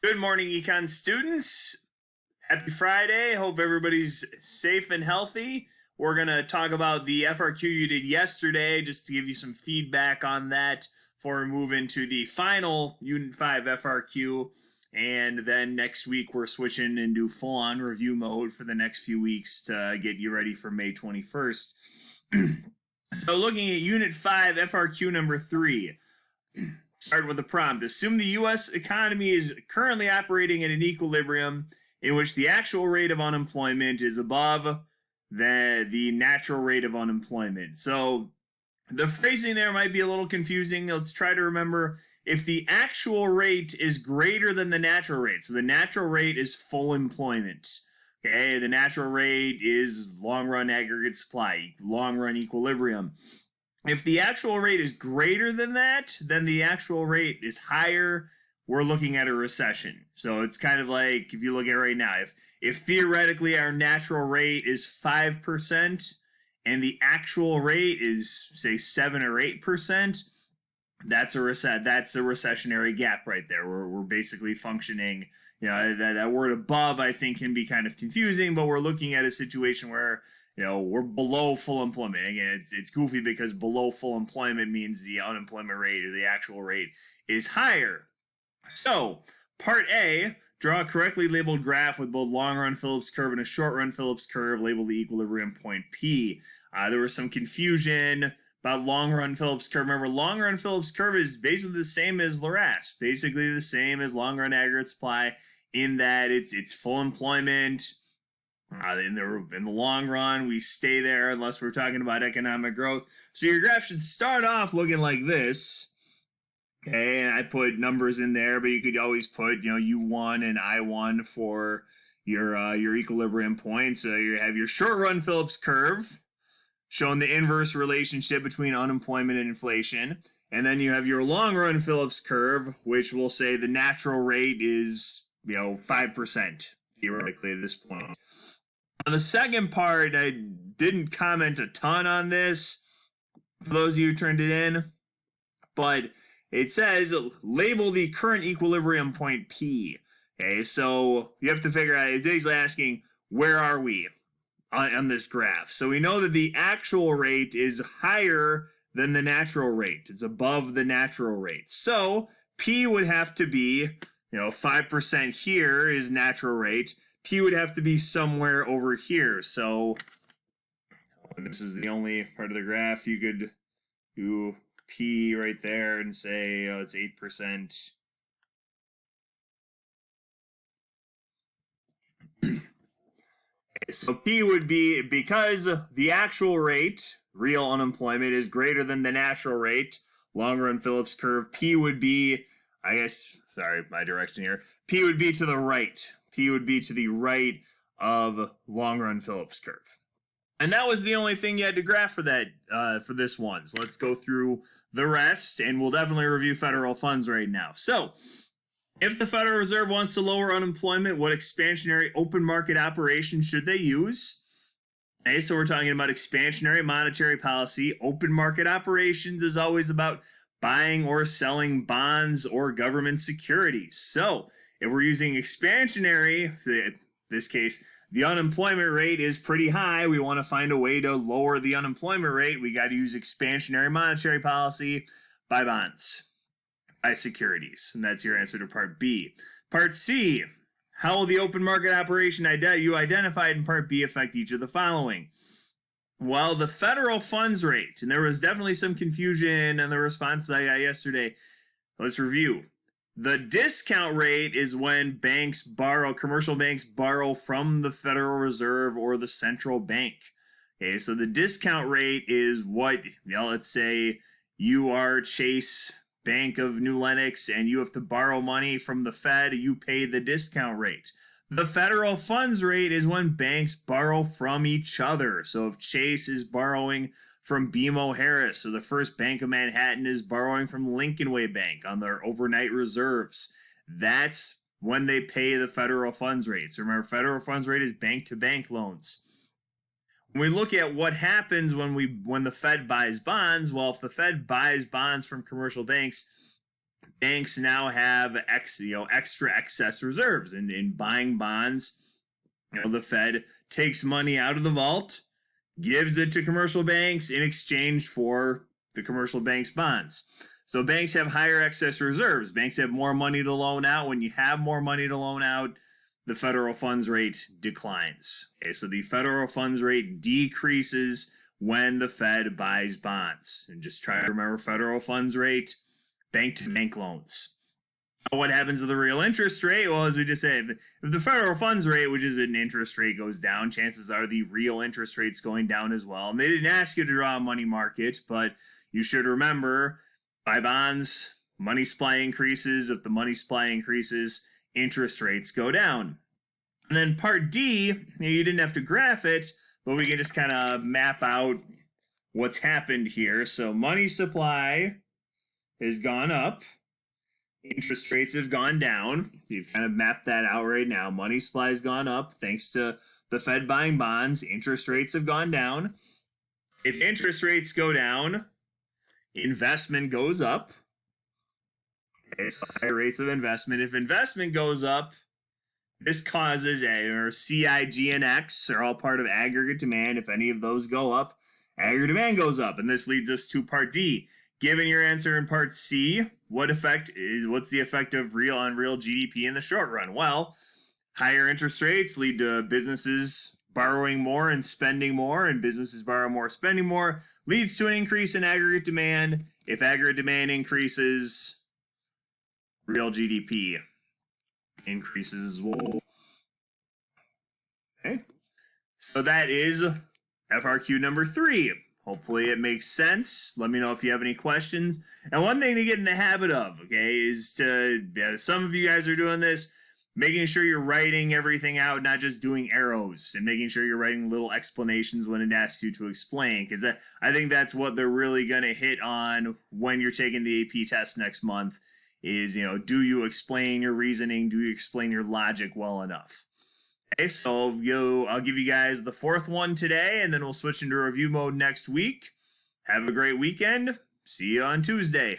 Good morning, Econ students. Happy Friday. Hope everybody's safe and healthy. We're going to talk about the FRQ you did yesterday, just to give you some feedback on that before we move into the final Unit 5 FRQ. And then next week, we're switching into full-on review mode for the next few weeks to get you ready for May 21st. So looking at Unit 5 FRQ number 3. Start with the prompt. Assume the U.S. economy is currently operating at an equilibrium in which the actual rate of unemployment is above the natural rate of unemployment. So the phrasing there might be a little confusing. Let's try to remember if the actual rate is greater than the natural rate. So the natural rate is full employment. Okay, the natural rate is long-run aggregate supply, long-run equilibrium. If the actual rate is greater than that, then the actual rate is higher. We're looking at a recession. So it's kind of like if you look at it right now, if theoretically our natural rate is 5% and the actual rate is say 7 or 8%, that's a recessionary gap right there. We're basically functioning. You know, that word above I think can be kind of confusing, but we're looking at a situation where we're below full employment. Again, it's goofy because below full employment means the unemployment rate or the actual rate is higher. So, part A, draw a correctly labeled graph with both long-run Phillips curve and a short-run Phillips curve, label the equilibrium point P. There was some confusion about long-run Phillips curve. Remember, long-run Phillips curve is basically the same as Larasse, basically the same as long-run aggregate supply in that it's full employment. In the long run, we stay there unless we're talking about economic growth. So your graph should start off looking like this. Okay, and I put numbers in there, but you could always put, U1 and I1 for your equilibrium point. So you have your short run Phillips curve showing the inverse relationship between unemployment and inflation. And then you have your long run Phillips curve, which will say the natural rate is, 5% theoretically at this point. On the second part, I didn't comment a ton on this for those of you who turned it in, but it says label the current equilibrium point P. Okay, so you have to figure out, it's basically asking, where are we on this graph? So we know that the actual rate is higher than the natural rate. It's above the natural rate. So P would have to be, 5% here is natural rate. P would have to be somewhere over here. So this is the only part of the graph you could do P right there and say, it's 8%. So P would be, because the actual rate, real unemployment, is greater than the natural rate, long run Phillips curve, P would be, sorry, my direction here, P would be to the right. P would be to the right of long-run Phillips curve. And that was the only thing you had to graph for that for this one. So let's go through the rest, and we'll definitely review federal funds right now. So if the Federal Reserve wants to lower unemployment, what expansionary open market operation should they use? Okay, so we're talking about expansionary monetary policy. Open market operations is always about buying or selling bonds or government securities. So if we're using expansionary, in this case, the unemployment rate is pretty high. We want to find a way to lower the unemployment rate. We got to use expansionary monetary policy, buy bonds, buy securities. And that's your answer to part B. Part C, how will the open market operation you identified in part B affect each of the following? Well, the federal funds rate, and there was definitely some confusion in the responses I got yesterday. Let's review. The discount rate is when commercial banks borrow from the Federal Reserve or the central bank. Okay, so the discount rate is what, let's say you are Chase Bank of New Lenox and you have to borrow money from the Fed, you pay the discount rate. The federal funds rate is when banks borrow from each other. So if Chase is borrowing from BMO Harris, so the First Bank of Manhattan is borrowing from Lincoln Way Bank on their overnight reserves, that's when they pay the federal funds rate. So remember, federal funds rate is bank-to-bank loans. When we look at what happens when the Fed buys bonds, well, if the Fed buys bonds from commercial banks, banks now have extra excess reserves, and in buying bonds, the Fed takes money out of the vault, gives it to commercial banks in exchange for the commercial banks' bonds. So banks have higher excess reserves. Banks have more money to loan out. When you have more money to loan out, the federal funds rate declines. Okay, so the federal funds rate decreases when the Fed buys bonds. And just try to remember federal funds rate, bank-to-bank loans. What happens to the real interest rate? Well, as we just said, if the federal funds rate, which is an interest rate, goes down, chances are the real interest rate's going down as well. And they didn't ask you to draw a money market, but you should remember, buy bonds, money supply increases. If the money supply increases, interest rates go down. And then part D, you didn't have to graph it, but we can just kind of map out what's happened here. So money supply has gone up. Interest rates have gone down. You've kind of mapped that out right now. Money supply has gone up thanks to the Fed buying bonds. Interest rates have gone down. If interest rates go down, investment goes up. Okay, so higher rates of investment. If investment goes up, this causes C, I, G, and X are all part of aggregate demand. If any of those go up, aggregate demand goes up. And this leads us to part D. Given your answer in part C, what's the effect of real on real GDP in the short run? Well, higher interest rates lead to businesses borrowing more and spending more, and businesses borrow more, spending more, leads to an increase in aggregate demand. If aggregate demand increases, real GDP increases as well. Okay, so that is FRQ number 3. Hopefully it makes sense. Let me know if you have any questions. And one thing to get in the habit of, okay, is some of you guys are doing this, making sure you're writing everything out, not just doing arrows, and making sure you're writing little explanations when it asks you to explain, because I think that's what they're really going to hit on when you're taking the AP test next month is, do you explain your reasoning? Do you explain your logic well enough? Okay, so I'll give you guys the 4th one today, and then we'll switch into review mode next week. Have a great weekend. See you on Tuesday.